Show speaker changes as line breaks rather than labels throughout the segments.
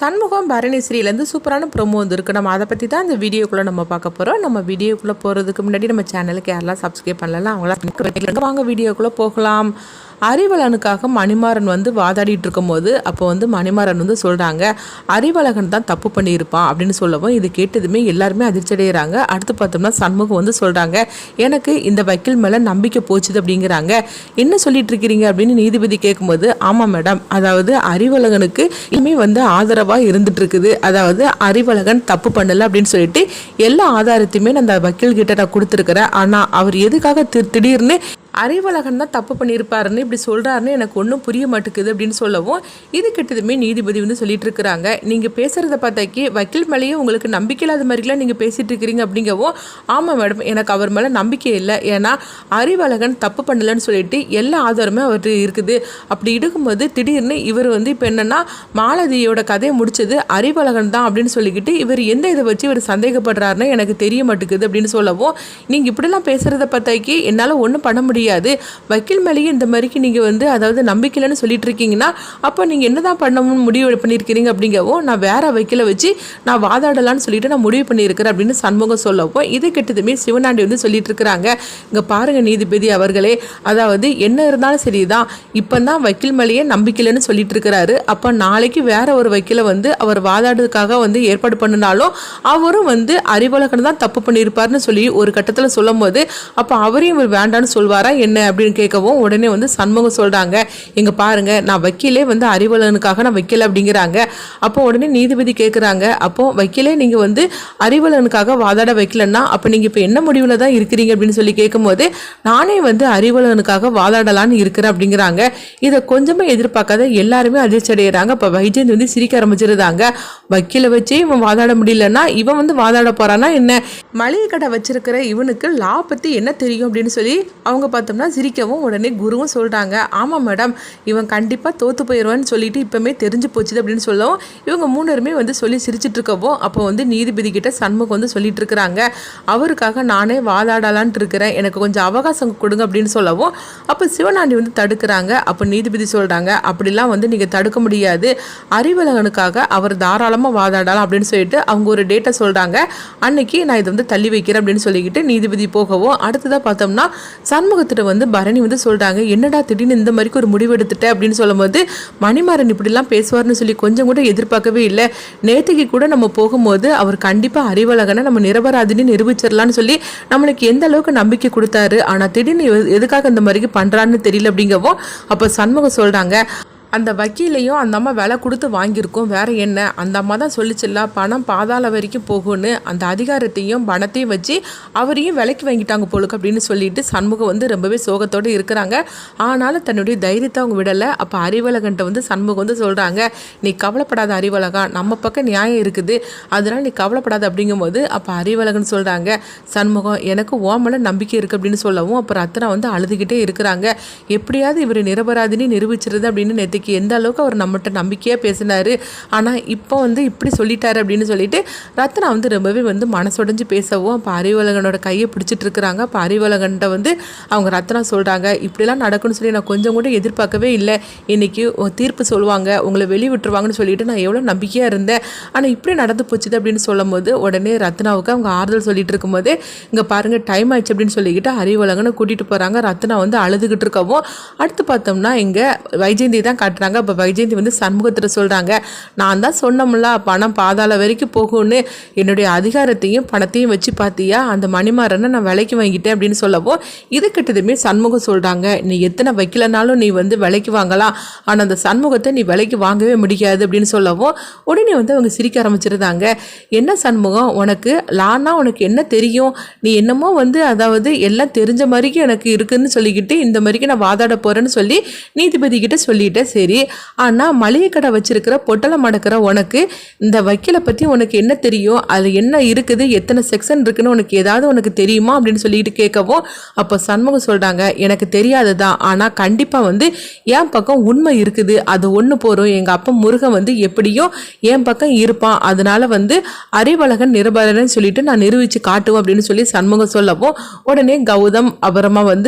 சண்முகம் பரணி ஸ்ரீலேருந்து சூப்பரான ப்ரோமோ வந்துருக்கு. நம்ம அதை பற்றி தான் இந்த வீடியோக்குள்ளே நம்ம பார்க்க போகிறோம். நம்ம வீடியோக்குள்ளே போகிறதுக்கு முன்னாடி நம்ம சேனலுக்கு யாரெல்லாம் சப்ஸ்கிரைப் பண்ணலாம் அவங்களாம் வாங்க வீடியோக்குள்ளே போகலாம். அறிவழகனுக்காக மணிமாறன் வாதாடிட்டு இருக்கும்போது அப்போ மணிமாறன் சொல்கிறாங்க, அறிவழகன் தான் தப்பு பண்ணியிருப்பான் அப்படின்னு சொல்லவும் இது கேட்டதுமே எல்லாருமே அதிர்ச்சி அடைகிறாங்க. அடுத்து பார்த்தோம்னா சண்முகம் சொல்கிறாங்க, எனக்கு இந்த வக்கீல் மேலே நம்பிக்கை போச்சுது அப்படிங்கிறாங்க. என்ன சொல்லிட்டு இருக்கிறீங்க அப்படின்னு நீதிபதி கேட்கும்போது, ஆமாம் மேடம், அதாவது அறிவழகனுக்கு இனிமே ஆதரவாக இருந்துட்டு இருக்குது. அதாவது அறிவழகன் தப்பு பண்ணலை அப்படின்னு சொல்லிட்டு எல்லா ஆதாரத்தையுமே நான் அந்த வக்கீல் கிட்ட நான் கொடுத்துருக்கிறேன். ஆனால் அவர் எதுக்காக திடீர்னு அறிவழகன் தான் தப்பு பண்ணியிருப்பாருன்னு இப்படி சொல்கிறாருன்னு எனக்கு ஒன்றும் புரிய மாட்டேங்குது அப்படின்னு சொல்லவும் இது கிட்டதுமே நீதிபதி சொல்லிட்டு இருக்கிறாங்க, நீங்கள் பேசுகிறத பார்த்தாக்கி வக்கீல் மேலேயே உங்களுக்கு நம்பிக்கை இல்லாத மாதிரிலாம் நீங்கள் பேசிகிட்டு இருக்கிறீங்க அப்படிங்கவும், ஆமாம் மேடம், எனக்கு அவர் மேலே நம்பிக்கை இல்லை. ஏன்னா அறிவழகன் தப்பு பண்ணலைன்னு சொல்லிட்டு எல்லா ஆதாரமே அவர் இருக்குது. அப்படி இருக்கும்போது திடீர்னு இவர் இப்போ என்னென்னா மாலதியோட கதையை முடிச்சது அறிவழகன் தான் அப்படின்னு சொல்லிக்கிட்டு இவர் எந்த இதை வச்சு இவர் சந்தேகப்படுறாருன்னு எனக்கு தெரிய மாட்டேங்குது அப்படின்னு சொல்லவும், நீங்கள் இப்படிலாம் பேசுகிறத பார்த்தாக்கி என்னால் ஒன்றும் பண்ண முடியாது. வக்கீல் மேலேயே இந்த மாதிரிக்கு நீங்கள் அதாவது நம்பிக்கையில்னு சொல்லிட்டு இருக்கீங்கன்னா அப்போ நீங்கள் என்னதான் பண்ணணும்னு முடிவு பண்ணியிருக்கிறீங்க அப்படிங்கவும், நான் வேற வக்கீலை வச்சு நான் வாதாடலான்னு சொல்லிட்டு நான் முடிவு பண்ணியிருக்கிறேன் அப்படின்னு சண்முகம் சொல்லவும் இது கிட்டதுமே சிவனாண்டி சொல்லிட்டு இருக்கிறாங்க, இங்கே பாருங்க நீதிபதி அவர்களே, அதாவது என்ன இருந்தாலும் சரிதான், இப்போ தான் வக்கீல் மேலேயே நம்பிக்கையில்னு சொல்லிட்டு இருக்கிறாரு. அப்போ நாளைக்கு வேற ஒரு வக்கீலை அவர் வாதாடுறதுக்காக ஏற்பாடு பண்ணினாலும் அவரும் அறிவழகன் தான் தப்பு பண்ணியிருப்பாருன்னு சொல்லி ஒரு கட்டத்தில் சொல்லும் போது அப்போ அவரையும் இவர் வேண்டான்னு சொல்வாரா என்ன அப்படின்னு கேட்கவும் உடனே சண்முகம் சொல்றாங்க, எங்க பாருங்க, நான் வக்கீலே அறிவழகனுக்காக நான் வைக்கல அப்படிங்கிறாங்க. அப்போ உடனே நீதிபதி கேட்குறாங்க, அப்போ வக்கீலே நீங்க அறிவழகனுக்காக வாதாட வைக்கலன்னா அப்போ நீங்க இப்போ என்ன முடிவில் தான் இருக்கிறீங்க அப்படின்னு சொல்லி கேட்கும்போது, நானே அறிவழகனுக்காக வாதாடலான்னு இருக்கிறேன் அப்படிங்கிறாங்க. இதை கொஞ்சமே எதிர்பார்க்காத எல்லாருமே அதிர்ச்சி அடைகிறாங்க. இப்போ வைஜெயந்தி சிரிக்க ஆரம்பிச்சிருந்தாங்க, வக்கீலை வச்சே இவன் வாதாட முடியலன்னா இவன் வாதாட போறானா என்ன, மளிகை கடை வச்சிருக்கிற இவனுக்கு லா பத்தி என்ன தெரியும் அப்படின்னு சொல்லி அவங்க பார்த்தோம்னா சிரிக்கவும் உடனே குருவும் சொல்கிறாங்க, ஆமாம் மேடம், இவன் கண்டிப்பாக தோற்று போயிடுவான்னு சொல்லிட்டு இப்போமே தெரிஞ்சு போச்சுது அப்படின்னு சொல்லவும் இவங்க மூணருமே சொல்லி சிரிச்சிட்டு இருக்கவும் அப்போ நீதிபதி கிட்ட சண்முகம் சொல்லிட்டு இருக்கிறாங்க, அவருக்காக நானே வாதாடலான்ட்டு இருக்கிறேன், எனக்கு கொஞ்சம் அவகாசம் கொடுங்க அப்படின்னு சொல்லவும் அப்போ சிவனாண்டி தடுக்கிறாங்க. அப்போ நீதிபதி சொல்கிறாங்க, அப்படிலாம் நீங்கள் தடுக்க முடியாது, அறிவழகனுக்காக அவர் தாராளமாக வாதாடலாம் அப்படின்னு சொல்லிட்டு அவங்க ஒரு டேட்டை சொல்கிறாங்க. அன்னைக்கு நான் இதை தள்ளி வைக்கிறேன் அப்படின்னு சொல்லிக்கிட்டு நீதிபதி போகவும் அடுத்ததாக பார்த்தோம்னா சண்முகத்திட்ட பரணி சொல்றாங்க, என்னடா திடீர்னு இந்த மாதிரி ஒரு முடிவு எடுத்துட்ட அப்படின்னு சொல்லும்போது, மணிமாறன் இப்படிலாம் பேசுவார்னு சொல்லி கொஞ்சம் கூட எதிர்பார்க்கவே இல்லை. நேற்றுக்கு கூட நம்ம போகும்போது அவர் கண்டிப்பாக அறிவழகனை நம்ம நிரபராதின்னு நிரூபிச்சிடலான்னு சொல்லி நம்மளுக்கு எந்த அளவுக்கு நம்பிக்கை கொடுத்தாரு. ஆனால் திடீர்னு எதுக்காக இந்த மாதிரி பண்ணுறான்னு தெரியல அப்படிங்கவும் அப்போ சண்முகம் சொல்கிறாங்க, அந்த வக்கீலையும் அந்த அம்மா விலை கொடுத்து வாங்கியிருக்கோம், வேற என்ன, அந்த அம்மா தான் சொல்லிச்சில்ல பணம் பாதாள வரைக்கும் போகும்னு, அந்த அதிகாரத்தையும் பணத்தையும் வச்சு அவரையும் விலைக்கு வாங்கிட்டாங்க போலுக்கு அப்படின்னு சொல்லிட்டு சண்முகம் ரொம்பவே சோகத்தோடு இருக்கிறாங்க. ஆனாலும் தன்னுடைய தைரியத்தை அவங்க விடலை. அப்போ அறிவழகன்ட்ட சண்முகம் சொல்கிறாங்க, நீ கவலைப்படாத அறிவழகா, நம்ம பக்கம் நியாயம் இருக்குது, அதனால் நீ கவலைப்படாத அப்படிங்கும்போது அப்போ அறிவழகன் சொல்கிறாங்க, சண்முகம் எனக்கு ஓமல நம்பிக்கை இருக்குது அப்படின்னு சொல்லவும் அப்போ ரத்னா அழுதுகிட்டே இருக்கிறாங்க, எப்படியாவது இவர் நிரபராதினி நிரூபிச்சிருது அப்படின்னு நேற்று எந்த அளவுக்கு அவர் நம்மகிட்ட நம்பிக்கையாக பேசினாரு, ஆனால் இப்போ இப்படி சொல்லிட்டாரு அப்படின்னு சொல்லிட்டு ரத்னா ரொம்பவே மனசுடைஞ்சு பேசவும் அப்போ அறிவழகனோட கையை பிடிச்சிட்டு இருக்கிறாங்க. அப்போ அறிவழகன்ட்ட அவங்க ரத்னா சொல்கிறாங்க, இப்படிலாம் நடக்கும்னு சொல்லி நான் கொஞ்சம் கூட எதிர்பார்க்கவே இல்லை, இன்னைக்கு தீர்ப்பு சொல்லுவாங்க, உங்களை வெளியே விட்டுருவாங்கன்னு சொல்லிட்டு நான் எவ்வளோ நம்பிக்கையாக இருந்தேன், ஆனால் இப்படி நடந்து போச்சுது அப்படின்னு சொல்லும் போது உடனே ரத்னாவுக்கு அவங்க ஆறுதல் சொல்லிட்டு இருக்கும்போது, இங்கே பாருங்க டைம் ஆயிடுச்சு அப்படின்னு சொல்லிக்கிட்டு அறிவழகனை கூட்டிகிட்டு போகிறாங்க. ரத்னா அழுதுகிட்டு இருக்கவும் அடுத்து பார்த்தோம்னா இங்கே வைஜெயந்தி தான் காட்டுறாங்க. அப்போ வைஜெயந்தி சண்முகத்தில் சொல்கிறாங்க, நான் தான் சொன்னோம்ல பணம் பாதாள வரைக்கும் போகும்னு, என்னுடைய அதிகாரத்தையும் பணத்தையும் வச்சு பார்த்தியா அந்த மணிமாறனை நான் விலைக்கு வாங்கிட்டேன் அப்படின்னு சொல்லவும் இது கிட்டதுமே சண்முகம் சொல்கிறாங்க, நீ எத்தனை வைக்கலனாலும் நீ விலைக்கு வாங்கலாம், ஆனால் அந்த சண்முகத்தை நீ விலைக்கு வாங்கவே முடியாது அப்படின்னு சொல்லவும் உடனே அவங்க சிரிக்க ஆரம்பிச்சிருந்தாங்க, என்ன சண்முகம், உனக்கு லானா உனக்கு என்ன தெரியும், நீ என்னமோ அதாவது எல்லாம் தெரிஞ்ச மாதிரிக்கு எனக்கு இருக்குன்னு சொல்லிக்கிட்டு இந்த மாதிரிக்கு நான் வாதாட போகிறேன்னு சொல்லி நீதிபதி கிட்ட சொல்லிட்டேன், சரி, ஆனால் மளிகை கடை வச்சிருக்கிற பொட்டலம் மடக்கிற உனக்கு இந்த வக்கீலை பற்றி உனக்கு என்ன தெரியும், அது என்ன இருக்குது, எத்தனை செக்ஷன் இருக்குன்னு உனக்கு ஏதாவது உனக்கு தெரியுமா அப்படின்னு சொல்லிட்டு கேட்கவும் அப்போ சண்முகம் சொல்கிறாங்க, எனக்கு தெரியாது தான், ஆனால் கண்டிப்பாக என் பக்கம் உண்மை இருக்குது, அது ஒன்று போகிறோம், எங்கள் அப்பா முருகன் எப்படியோ என் பக்கம் இருப்பான், அதனால அறிவழகன் நிரபரன்னு சொல்லிட்டு நான் நிரூபித்து காட்டுவோம் அப்படின்னு சொல்லி சண்முகம் சொல்லவும் உடனே கௌதம் அப்புறமா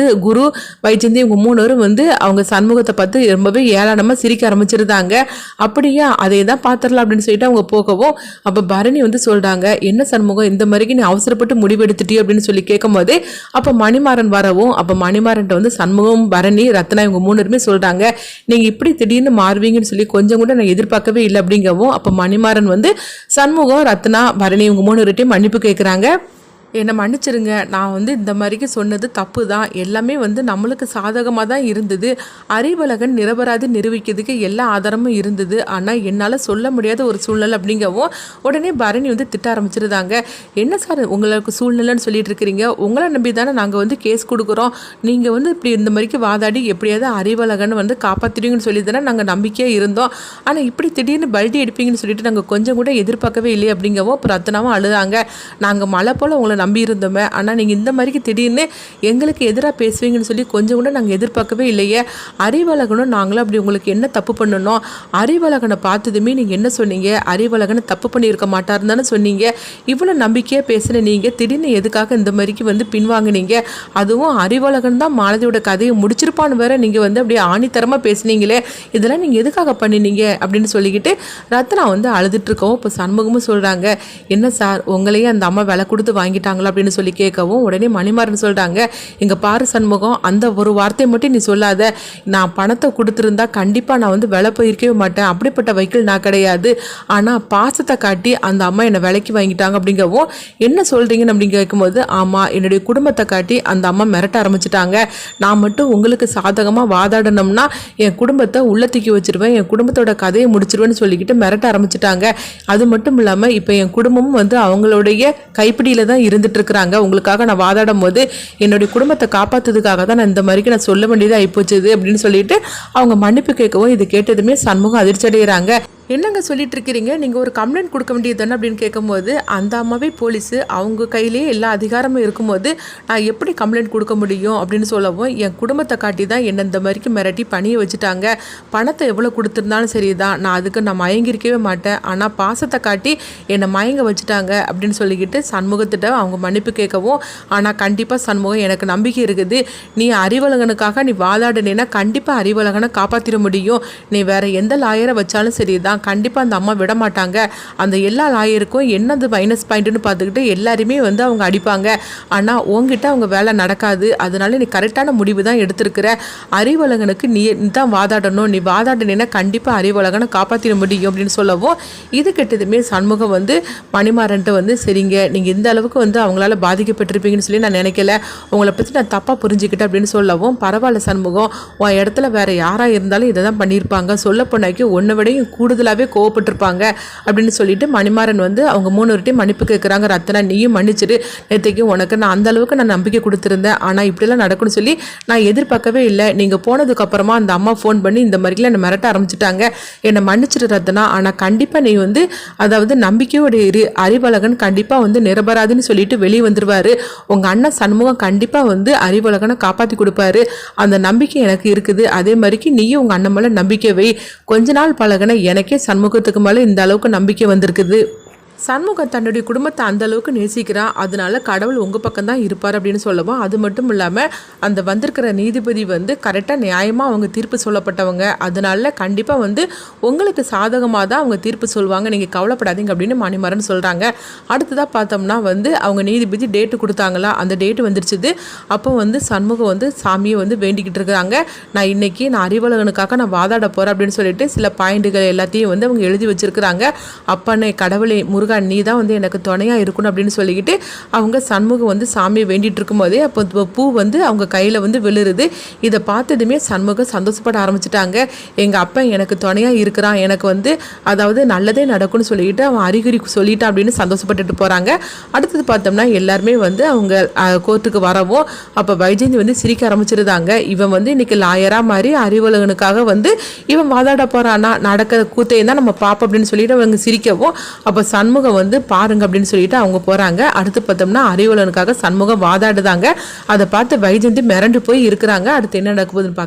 குரு வைஜெயந்தி இவங்க மூணரும் அவங்க சண்முகத்தை பார்த்து ரொம்பவே ஏளனமாக வெறித்தனமாக சிரிக்க ஆரம்பிச்சிருந்தாங்க. அப்படியே அதே தான் பார்த்துடலாம் அப்படின்னு சொல்லிட்டு அவங்க போகவும் அப்போ பரணி வந்து சொல்கிறாங்க, என்ன சண்முகம் இந்த மாதிரிக்கு நீ அவசரப்பட்டு முடிவெடுத்துட்டியோ அப்படின்னு சொல்லி கேட்கும் போதே அப்போ மணிமாறன் வரவும் அப்போ மணிமாறன்ட்ட வந்து சண்முகம் பரணி ரத்னா இவங்க 3 பேருமே சொல்கிறாங்க, நீங்கள் இப்படி திடீர்னு மாறுவீங்கன்னு சொல்லி கொஞ்சம் கூட நான் எதிர்பார்க்கவே இல்லை அப்படிங்கவும் அப்போ மணிமாறன் வந்து சண்முகம் ரத்னா பரணி இவங்க 3 பேர்ட்டையும் மன்னிப்பு கேட்குறாங்க. என்னை மன்னிச்சிருங்க, நான் வந்து இந்த மாதிரிக்கு சொன்னது தப்பு தான். எல்லாமே வந்து நம்மளுக்கு சாதகமாக தான் இருந்தது. அறிவழகன் நிரபராதி நிரூபிக்கிறதுக்கு எல்லா ஆதாரமும் இருந்தது. ஆனால் என்னால் சொல்ல முடியாத ஒரு சூழ்நிலை அப்படிங்கவும் உடனே பரணி வந்து திட்ட ஆரம்பிச்சிருந்தாங்க. என்ன சார் உங்களுக்கு சூழ்நிலைன்னு சொல்லிட்டு இருக்கிறீங்க? உங்களை நம்பி தானே நாங்கள் வந்து கேஸ் கொடுக்குறோம். நீங்கள் வந்து இப்படி இந்த மாதிரிக்கு வாதாடி எப்படியாவது அறிவழகன் வந்து காப்பாற்றிடுவீங்கன்னு சொல்லி தானே நாங்கள் நம்பிக்கையாக இருந்தோம். ஆனால் இப்படி திடீர்னு பல்டி எடுப்பீங்கன்னு சொல்லிட்டு நாங்கள் கொஞ்சம் கூட எதிர்பார்க்கவே இல்லையே அப்படிங்கவும் அப்புறம் ரத்னாவும் அழுதாங்க. நாங்கள் மழை போல் உங்களை நம்பி இருந்தோமே, ஆனால் நீங்கள் இந்த மாதிரிக்கு திடீர்னு எங்களுக்கு எதிராக பேசுவீங்கன்னு சொல்லி கொஞ்சம் கூட நாங்கள் எதிர்பார்க்கவே இல்லையே. அறிவழகனும் நாங்களும் அப்படி உங்களுக்கு என்ன தப்பு பண்ணணும்? அறிவழகனை பார்த்ததுமே நீங்கள் என்ன சொன்னீங்க? அறிவழகனை தப்பு பண்ணியிருக்க மாட்டாருன்னு சொன்னீங்க. இவ்வளோ நம்பிக்கையாக பேசுன நீங்கள் திடீர்னு எதுக்காக இந்த மாதிரிக்கு வந்து பின்வாங்கினீங்க? அதுவும் அறிவழகன் தான் மாலதியோட கதையை முடிச்சிருப்பான்னு வேற நீங்கள் வந்து அப்படியே ஆணித்தரமாக பேசுனீங்களே, இதெல்லாம் நீங்கள் எதுக்காக பண்ணினீங்க அப்படின்னு சொல்லிக்கிட்டு ரத்னா வந்து அழுதுட்டு இருக்கோம். இப்போ சண்முகமும் சொல்கிறாங்க, என்ன சார் உங்களையே அந்த அம்மா விலை கொடுத்து வாங்கிட்டாங்களா அப்படின்னு சொல்லி கேட்கவும் உடனே மணிமாறன் சொல்கிறாங்க, இங்கே பாரு சண்முகம், அந்த ஒரு வார்த்தையை மட்டும் நீ சொல்லாத. நான் பணத்தை கொடுத்துருந்தா கண்டிப்பாக நான் வந்து விலை போயிருக்கவே மாட்டேன். அப்படிப்பட்ட வைக்கல் நான் கிடையாது. ஆனால் பாசத்தை காட்டி அந்த அம்மா என்னை விலைக்கு வாங்கிட்டாங்க அப்படிங்கவும் என்ன சொல்கிறீங்கன்னு அப்படின்னு கேட்கும்போது, ஆமாம் என்னுடைய குடும்பத்தை காட்டி அந்த அம்மா மிரட்ட ஆரம்பிச்சிட்டாங்க. நான் மட்டும் உங்களுக்கு சாதகமாக வாதாடணும்னா என் குடும்பத்தை உள்ளத்துக்கி வச்சிருவேன், என் குடும்பத்தோட கதையை முடிச்சிருவேன்னு சொல்லிக்கிட்டு மிரட்ட ஆரம்பிச்சிட்டாங்க. அது மட்டும் இல்லாமல் இப்போ என் குடும்பமும் வந்து அவங்களுடைய கைப்பிடியில் தான் இருந்துட்டு இருக்கிறாங்க. உங்களுக்காக நான் வாதாடும் போது என்னுடைய குடும்பத்தை காப்பாற்றுறதுக்காக தான் நான் இந்த மாதிரிக்கு நான் சொல்ல வேண்டியது ஆகிப்போச்சுது அப்படின்னு சொல்லிட்டு அவங்க மன்னிப்பு கேட்கவும் இது கேட்டதுமே சண்முகம் அதிர்ச்சி அடைகிறாங்க. என்னங்க சொல்லிட்டு இருக்கிறீங்க, நீங்கள் ஒரு கம்ப்ளைண்ட் கொடுக்க வேண்டியது தானே அப்படின்னு கேட்கும்போது அந்த அம்மாவே போலீஸு, அவங்க கையிலேயே எல்லா அதிகாரமும் இருக்கும்போது நான் எப்படி கம்ப்ளைண்ட் கொடுக்க முடியும் அப்படின்னு சொல்லவும், என் குடும்பத்தை காட்டி தான் என்னை இந்த மாதிரிக்கு மிரட்டி பணியை வச்சுட்டாங்க. பணத்தை எவ்வளோ கொடுத்துருந்தாலும் சரி தான், நான் அதுக்கு நான் மயங்கிருக்கவே மாட்டேன். ஆனால் பாசத்தை காட்டி என்னை மயங்க வச்சுட்டாங்க அப்படின்னு சொல்லிக்கிட்டு சண்முகத்திட்ட அவங்க மன்னிப்பு கேட்கவும், ஆனால் கண்டிப்பாக சண்முகம் எனக்கு நம்பிக்கை இருக்குது, நீ அறிவழகனுக்காக நீ வாதாடினேன்னா கண்டிப்பாக அறிவழகனை காப்பாற்றிட முடியும். நீ வேற எந்த லாயரை வச்சாலும் சரி தான், கண்டிப்பாக அந்த அம்மா விட மாட்டாங்க. அந்த எல்லா லாயருக்கும் என்னது மைனஸ் பாயிண்ட்னு பார்த்துக்கிட்டு எல்லாருமே வந்து அவங்க அடிப்பாங்க. ஆனால் உங்ககிட்ட அவங்க வேலை நடக்காது. அதனால நீ கரெக்டான முடிவு தான் எடுத்திருக்கிற. அறிவழகனுக்கு நீ தான் வாதாடணும், நீ வாதாடினேன்னா கண்டிப்பாக அறிவழகனை காப்பாற்றிட முடியும் அப்படின்னு சொல்லவும் இது கெட்டதுமே சண்முகம் வந்து மணிமாறன்ட்டு வந்து, சரிங்க நீங்கள் இந்த அளவுக்கு வந்து அவங்களால பாதிக்கப்பட்டிருப்பீங்கன்னு சொல்லி நான் நினைக்கல, உங்களை பற்றி நான் தப்பாக புரிஞ்சுக்கிட்டேன் அப்படின்னு சொல்லவும், பரவாயில்ல சண்முகம், உன் இடத்துல வேற யாராக இருந்தாலும் இதை தான் பண்ணியிருப்பாங்க, சொல்ல போனாக்கி ஒன்றை விடையும் கூடுதலாகவே கோவப்பட்டிருப்பாங்க அப்படின்னு சொல்லிட்டு மணிமாறன் வந்து அவங்க 3 பேர்ட்டையும் மன்னிப்பு கேட்குறாங்க. ரத்னா நீயும் மன்னிச்சிடு, நேற்றுக்கு உனக்கு நான் அந்த அளவுக்கு நான் நம்பிக்கை கொடுத்துருந்தேன், ஆனால் இப்படிலாம் நடக்கும்னு சொல்லி நான் எதிர்பார்க்கவே இல்லை. நீங்கள் போனதுக்கப்புறமா அந்த அம்மா ஃபோன் பண்ணி இந்த மாதிரிலாம் என்னை மிரட்ட ஆரம்பிச்சிட்டாங்க, என்னை மன்னிச்சிடு ரத்னா. ஆனால் கண்டிப்பாக நீ வந்து அதாவது நம்பிக்கையோட இரு, அறிவழகன் கண்டிப்பாக வந்து நிரபராதின்னு சொல்லிட்டு வெளியே வந்துடுவார். உங்கள் அண்ணன் சண்முகம் கண்டிப்பாக வந்து அறிவழகனை காப்பாற்றி கொடுப்பாரு, அந்த நம்பிக்கை எனக்கு இருக்குது. அதே மாதிரிக்கு நீயும் உங்கள் அண்ணன் மேலே நம்பிக்கை வை. கொஞ்ச நாள் பழகின எனக்கே சண்முகத்துக்கு மேலே இந்த அளவுக்கு நம்பிக்கை வந்திருக்குது. சண்முகம் தன்னுடைய குடும்பத்தை அந்த அளவுக்கு நேசிக்கிறான், அதனால கடவுள் உங்கள் பக்கம் தான் இருப்பார் அப்படின்னு சொல்லவும், அது மட்டும் இல்லாமல் அந்த வந்திருக்கிற நீதிபதி வந்து கரெக்டாக நியாயமாக அவங்க தீர்ப்பு சொல்லப்பட்டவங்க, அதனால கண்டிப்பாக வந்து உங்களுக்கு சாதகமாக தான் அவங்க தீர்ப்பு சொல்லுவாங்க, நீங்கள் கவலைப்படாதீங்க அப்படின்னு மணிமாறன் சொல்கிறாங்க. அடுத்ததாக பார்த்தோம்னா வந்து அவங்க நீதிபதி டேட்டு கொடுத்தாங்களா, அந்த டேட்டு வந்துருச்சுது. அப்போ வந்து சண்முகம் வந்து சாமியை வந்து வேண்டிக்கிட்டு இருக்கிறாங்க, நான் இன்னைக்கு நான் அறிவழகனுக்காக நான் வாதாட போகிறேன் அப்படின்னு சொல்லிட்டு சில பாயிண்ட்டுகள் எல்லாத்தையும் வந்து அவங்க எழுதி வச்சிருக்கிறாங்க. அப்பனே கடவுளே முருகா நீ தான் வந்து எனக்கு துணையாக இருக்கணும் அப்படின்னு சொல்லிக்கிட்டு அவங்க சண்முகம் வந்து சாமியை வேண்டிகிட்டு இருக்கும்போதே அப்போ பூ வந்து அவங்க கையில் வந்து விழுறுது. இதை பார்த்ததுமே சண்முகம் சந்தோஷப்பட ஆரம்பிச்சிட்டாங்க. எங்கள் அப்பா எனக்கு துணையாக இருக்கிறான், எனக்கு வந்து அதாவது நல்லதே நடக்கும்னு சொல்லிக்கிட்டு அவன் அறிகுறி சொல்லிட்டான் அப்படின்னு சந்தோஷப்பட்டுட்டு போகிறாங்க. அடுத்தது பார்த்தோம்னா எல்லாருமே வந்து அவங்க கோர்ட்டுக்கு வரவும் அப்போ வைஜெயந்தி வந்து சிரிக்க ஆரம்பிச்சிருந்தாங்க. இவன் வந்து இன்னைக்கு லாயராக மாதிரி அறிவழகனுக்காக வந்து இவன் வாதாட போகிறானா, நடக்கிற கூத்தையும் தான் நம்ம பார்ப்போம் அப்படின்னு சொல்லிட்டு அவங்க சிரிக்கவும் அப்போ சண்முகம் வந்து பாருங்க அப்படின்னு சொல்லிட்டு அவங்க போறாங்க. அடுத்து பார்த்தோம்னா அறிவழகனுக்காக சண்முகம் வாதாடுதாங்க. அதை பார்த்து வைஜெயந்தி மிரண்டு போய் இருக்கிறாங்க. அடுத்து என்ன நடக்குதுன்னு